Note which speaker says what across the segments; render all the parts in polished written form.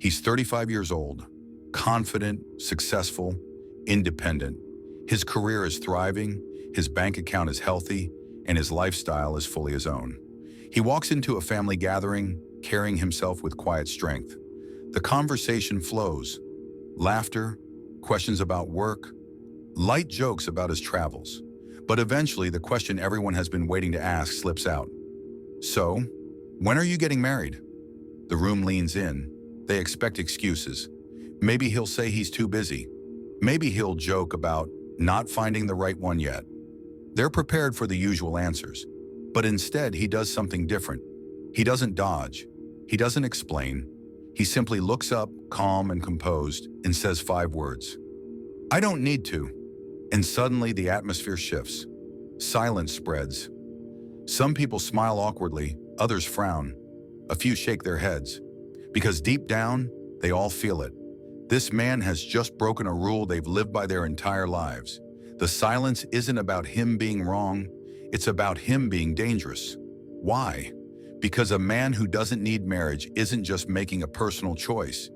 Speaker 1: He's 35 years old, confident, successful, independent. His career is thriving, his bank account is healthy, and his lifestyle is fully his own. He walks into a family gathering, carrying himself with quiet strength. The conversation flows. Laughter, questions about work, light jokes about his travels. But eventually, the question everyone has been waiting to ask slips out. So, when are you getting married? The room leans in. They expect excuses. Maybe he'll say he's too busy. Maybe he'll joke about not finding the right one yet. They're prepared for the usual answers. But instead, he does something different. He doesn't dodge. He doesn't explain. He simply looks up, calm and composed, and says 5 words. I don't need to. And suddenly the atmosphere shifts. Silence spreads. Some people smile awkwardly, others frown. A few shake their heads. Because deep down, they all feel it. This man has just broken a rule they've lived by their entire lives. The silence isn't about him being wrong, it's about him being dangerous. Why? Because a man who doesn't need marriage isn't just making a personal choice.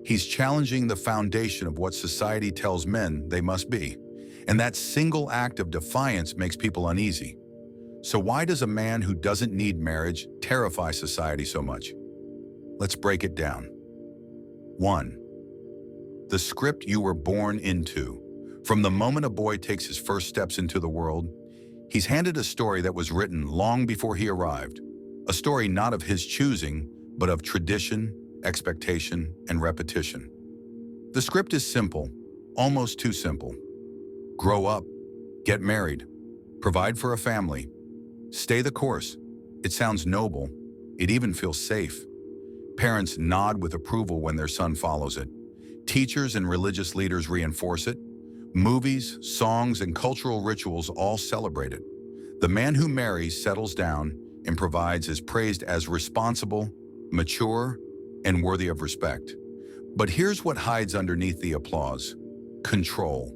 Speaker 1: He's challenging the foundation of what society tells men they must be. And that single act of defiance makes people uneasy. So why does a man who doesn't need marriage terrify society so much? Let's break it down. 1. The script you were born into. From the moment a boy takes his first steps into the world, he's handed a story that was written long before he arrived. A story not of his choosing, but of tradition, expectation, and repetition. The script is simple, almost too simple. Grow up, get married, provide for a family, stay the course. It sounds noble. It even feels safe. Parents nod with approval when their son follows it. Teachers and religious leaders reinforce it. Movies, songs, and cultural rituals all celebrate it. The man who marries, settles down, and provides is praised as responsible, mature, and worthy of respect. But here's what hides underneath the applause: control.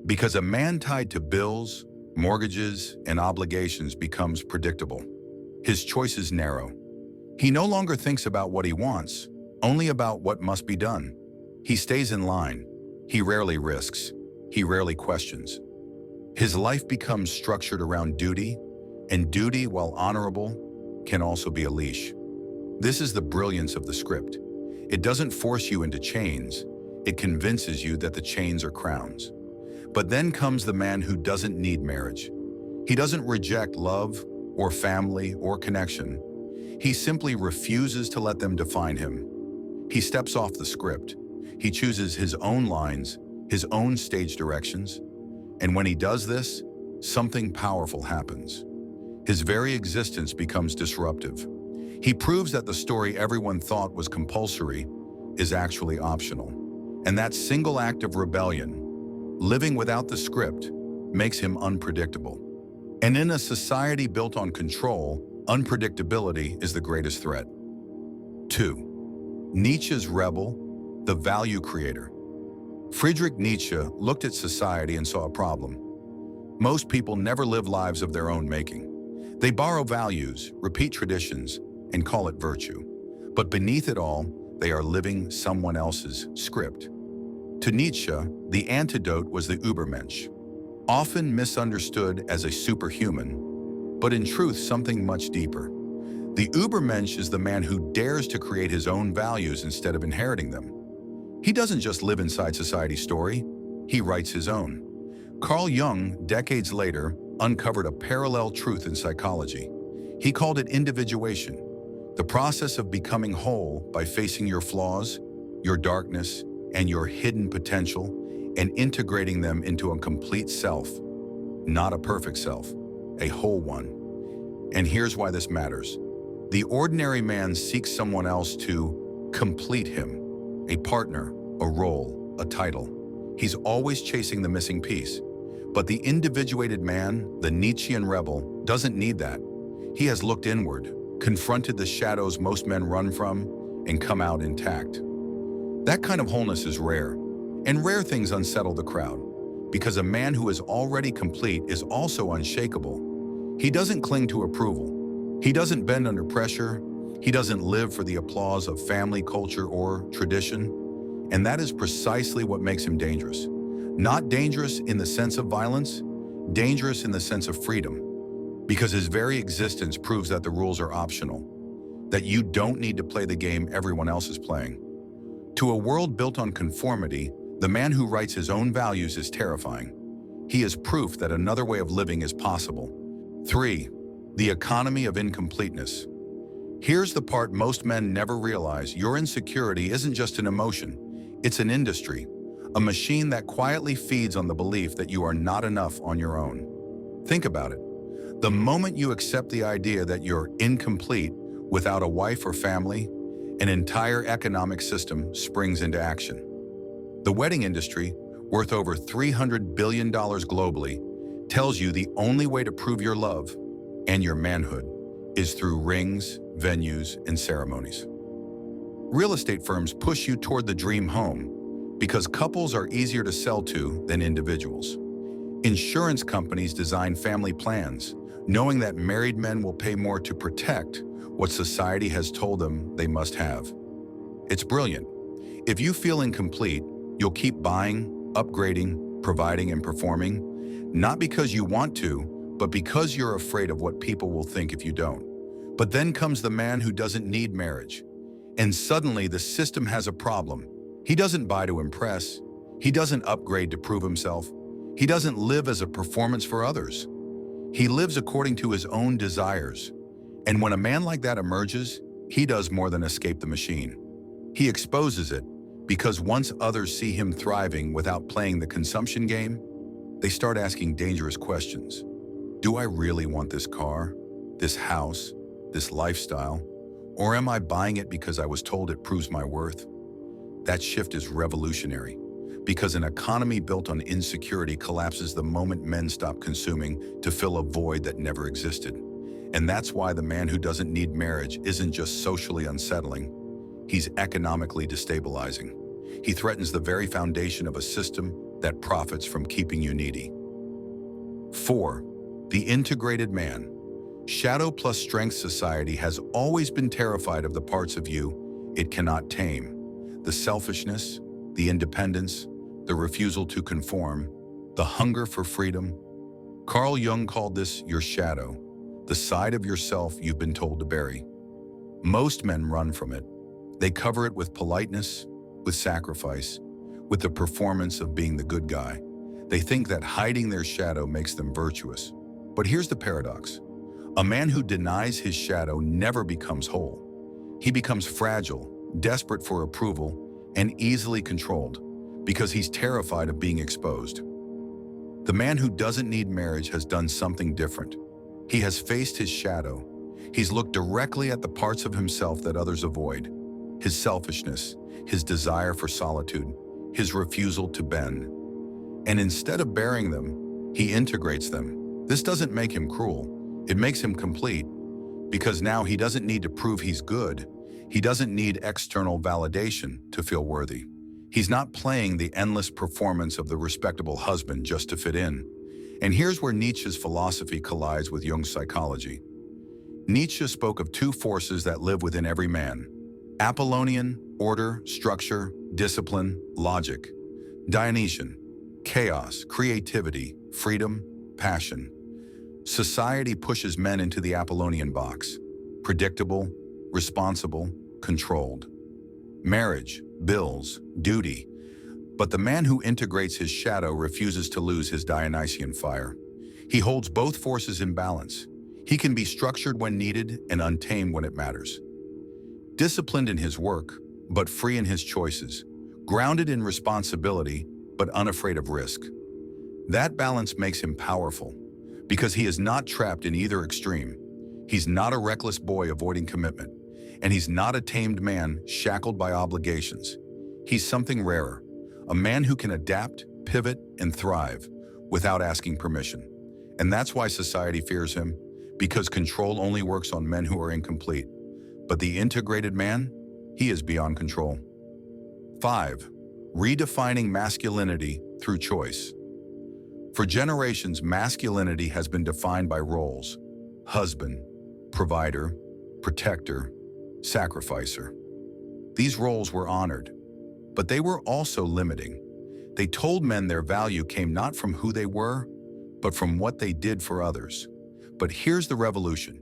Speaker 1: Because a man tied to bills, mortgages, and obligations becomes predictable. His choices narrow. He no longer thinks about what he wants, only about what must be done. He stays in line. He rarely risks. He rarely questions. His life becomes structured around duty, and duty, while honorable, can also be a leash. This is the brilliance of the script. It doesn't force you into chains. It convinces you that the chains are crowns. But then comes the man who doesn't need marriage. He doesn't reject love or family or connection. He simply refuses to let them define him. He steps off the script. He chooses his own lines, his own stage directions. And when he does this, something powerful happens. His very existence becomes disruptive. He proves that the story everyone thought was compulsory is actually optional. And that single act of rebellion, living without the script, makes him unpredictable. And in a society built on control, unpredictability is the greatest threat. 2. Nietzsche's rebel, the value creator. Friedrich Nietzsche looked at society and saw a problem. Most people never live lives of their own making. They borrow values, repeat traditions, and call it virtue. But beneath it all, they are living someone else's script. To Nietzsche, the antidote was the Übermensch, often misunderstood as a superhuman, but in truth something much deeper. The Übermensch is the man who dares to create his own values instead of inheriting them. He doesn't just live inside society's story, he writes his own. Carl Jung, decades later, uncovered a parallel truth in psychology. He called it individuation, the process of becoming whole by facing your flaws, your darkness, and your hidden potential, and integrating them into a complete self. Not a perfect self, a whole one. And here's why this matters. The ordinary man seeks someone else to complete him, a partner, a role, a title. He's always chasing the missing piece. But the individuated man, the Nietzschean rebel, doesn't need that. He has looked inward, confronted the shadows most men run from, and come out intact. That kind of wholeness is rare, and rare things unsettle the crowd, because a man who is already complete is also unshakable. He doesn't cling to approval. He doesn't bend under pressure. He doesn't live for the applause of family, culture, or tradition. And that is precisely what makes him dangerous. Not dangerous in the sense of violence, dangerous in the sense of freedom. Because his very existence proves that the rules are optional, that you don't need to play the game everyone else is playing. To a world built on conformity, the man who writes his own values is terrifying. He is proof that another way of living is possible. 3. The economy of incompleteness. Here's the part most men never realize. Your insecurity isn't just an emotion, it's an industry, a machine that quietly feeds on the belief that you are not enough on your own. Think about it. The moment you accept the idea that you're incomplete without a wife or family, an entire economic system springs into action. The wedding industry, worth over $300 billion globally, tells you the only way to prove your love and your manhood is through rings, venues, and ceremonies. Real estate firms push you toward the dream home because couples are easier to sell to than individuals. Insurance companies design family plans, knowing that married men will pay more to protect what society has told them they must have. It's brilliant. If you feel incomplete, you'll keep buying, upgrading, providing, and performing, not because you want to, but because you're afraid of what people will think if you don't. But then comes the man who doesn't need marriage. And suddenly the system has a problem. He doesn't buy to impress. He doesn't upgrade to prove himself. He doesn't live as a performance for others. He lives according to his own desires. And when a man like that emerges, he does more than escape the machine. He exposes it, because once others see him thriving without playing the consumption game, they start asking dangerous questions. Do I really want this car, this house, this lifestyle? Or am I buying it because I was told it proves my worth? That shift is revolutionary, because an economy built on insecurity collapses the moment men stop consuming to fill a void that never existed. And that's why the man who doesn't need marriage isn't just socially unsettling, he's economically destabilizing. He threatens the very foundation of a system that profits from keeping you needy. 4. The integrated man. Shadow plus strength society has always been terrified of the parts of you it cannot tame. The selfishness, the independence, the refusal to conform, the hunger for freedom. Carl Jung called this your shadow, the side of yourself you've been told to bury. Most men run from it. They cover it with politeness, with sacrifice, with the performance of being the good guy. They think that hiding their shadow makes them virtuous. But here's the paradox. A man who denies his shadow never becomes whole. He becomes fragile, desperate for approval, and easily controlled, because he's terrified of being exposed. The man who doesn't need marriage has done something different. He has faced his shadow. He's looked directly at the parts of himself that others avoid. His selfishness, his desire for solitude, his refusal to bend. And instead of burying them, he integrates them. This doesn't make him cruel. It makes him complete, because now he doesn't need to prove he's good. He doesn't need external validation to feel worthy. He's not playing the endless performance of the respectable husband just to fit in. And here's where Nietzsche's philosophy collides with Jung's psychology. Nietzsche spoke of two forces that live within every man: Apollonian, order, structure, discipline, logic; Dionysian, chaos, creativity, freedom, passion. Society pushes men into the Apollonian box: predictable, responsible, controlled. Marriage, bills, duty. But the man who integrates his shadow refuses to lose his Dionysian fire. He holds both forces in balance. He can be structured when needed and untamed when it matters. Disciplined in his work, but free in his choices. Grounded in responsibility, but unafraid of risk. That balance makes him powerful, because he is not trapped in either extreme. He's not a reckless boy avoiding commitment, and he's not a tamed man shackled by obligations. He's something rarer, a man who can adapt, pivot, and thrive without asking permission. And that's why society fears him, because control only works on men who are incomplete. But the integrated man, he is beyond control. 5. Redefining masculinity through choice. For generations, masculinity has been defined by roles: husband, provider, protector, sacrificer. These roles were honored, but they were also limiting. They told men their value came not from who they were, but from what they did for others. But here's the revolution.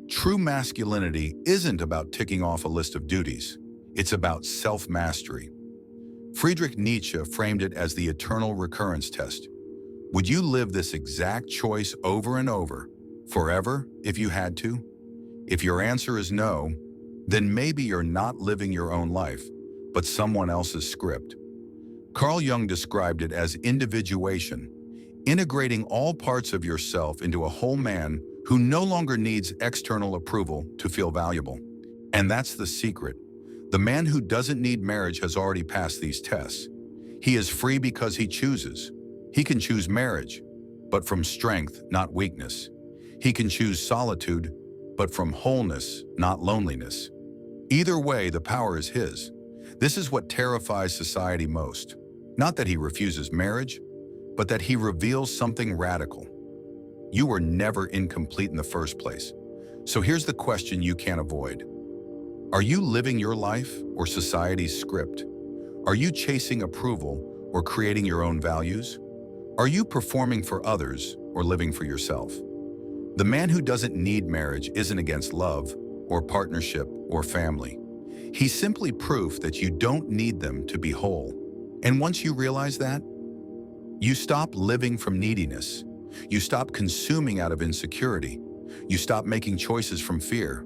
Speaker 1: True masculinity isn't about ticking off a list of duties. It's about self-mastery. Friedrich Nietzsche framed it as the eternal recurrence test. Would you live this exact choice over and over, forever, if you had to? If your answer is no, then maybe you're not living your own life, but someone else's script. Carl Jung described it as individuation, integrating all parts of yourself into a whole man who no longer needs external approval to feel valuable. And that's the secret. The man who doesn't need marriage has already passed these tests. He is free because he chooses. He can choose marriage, but from strength, not weakness. He can choose solitude, but from wholeness, not loneliness. Either way, the power is his. This is what terrifies society most. Not that he refuses marriage, but that he reveals something radical. You were never incomplete in the first place. So here's the question you can't avoid. Are you living your life or society's script? Are you chasing approval or creating your own values? Are you performing for others or living for yourself? The man who doesn't need marriage isn't against love or partnership or family. He's simply proof that you don't need them to be whole. And once you realize that, you stop living from neediness. You stop consuming out of insecurity. You stop making choices from fear.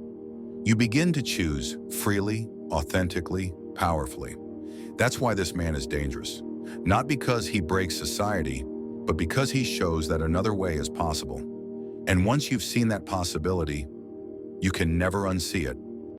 Speaker 1: You begin to choose freely, authentically, powerfully. That's why this man is dangerous. Not because he breaks society, but because he shows that another way is possible. And once you've seen that possibility, you can never unsee it.